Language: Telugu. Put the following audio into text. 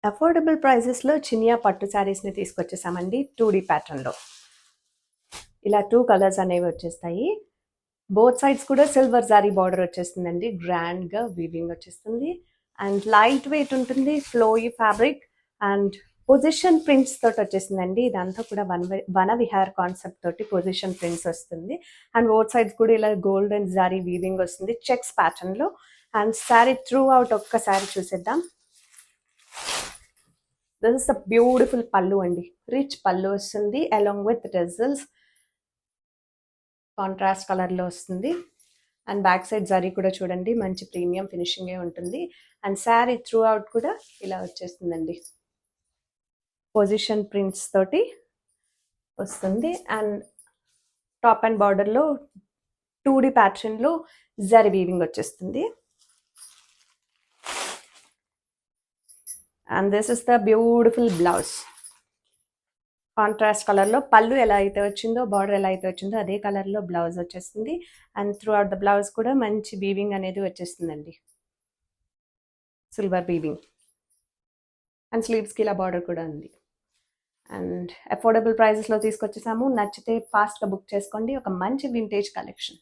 అఫోర్డబుల్ ప్రైజెస్లో చినియా పట్టు శారీస్ని తీసుకొచ్చేసామండి 2D ప్యాటర్న్లో. ఇలా 2 కలర్స్ అనేవి వచ్చేస్తాయి. బోత్ సైడ్స్ కూడా సిల్వర్ జారీ బార్డర్ వచ్చేస్తుందండి. గ్రాండ్గా వీవింగ్ వచ్చేస్తుంది అండ్ లైట్ వెయిట్ ఉంటుంది. Flowy fabric and position prints తోటి వచ్చేసిందండి. ఇదంతా కూడా వన విహార్ కాన్సెప్ట్ తోటి పొజిషన్ ప్రింట్స్ వస్తుంది అండ్ బోత్ సైడ్స్ కూడా ఇలా గోల్డ్ అండ్ జారీ వీవింగ్ వస్తుంది చెక్స్ ప్యాటర్న్లో. అండ్ శారీ త్రూ అవుట్ ఒక్కసారి చూసేద్దాం. దిస్ ఇస్ ద బ్యూటిఫుల్ పళ్ళు అండి. రిచ్ పళ్ళు వస్తుంది అలాంగ్ విత్ టెజల్స్. కాంట్రాస్ట్ కలర్లో వస్తుంది అండ్ బ్యాక్ సైడ్ జరీ కూడా చూడండి మంచి ప్రీమియం ఫినిషింగే ఉంటుంది అండ్ శారీ త్రూ అవుట్ కూడా ఇలా వచ్చేస్తుందండి. పొజిషన్ ప్రింట్స్ తోటి వస్తుంది అండ్ టాప్ అండ్ బార్డర్లో 2D ప్యాటర్న్లో జరీ వీవింగ్ వచ్చేస్తుంది. And this is the beautiful blouse. Contrast కలర్లో పళ్ళు ఎలా అయితే వచ్చిందో బార్డర్ ఎలా అయితే వచ్చిందో అదే కలర్లో బ్లౌజ్ వచ్చేస్తుంది and through out the blouse కూడా మంచి వీవింగ్ అనేది వచ్చేస్తుందండి. సిల్వర్ వీవింగ్ అండ్ స్లీవ్స్కి ఇలా బార్డర్ కూడా ఉంది అండ్ అఫోర్డబుల్ ప్రైజెస్లో తీసుకొచ్చేసాము. నచ్చితే ఫాస్ట్గా బుక్ చేసుకోండి. ఒక మంచి వింటేజ్ కలెక్షన్.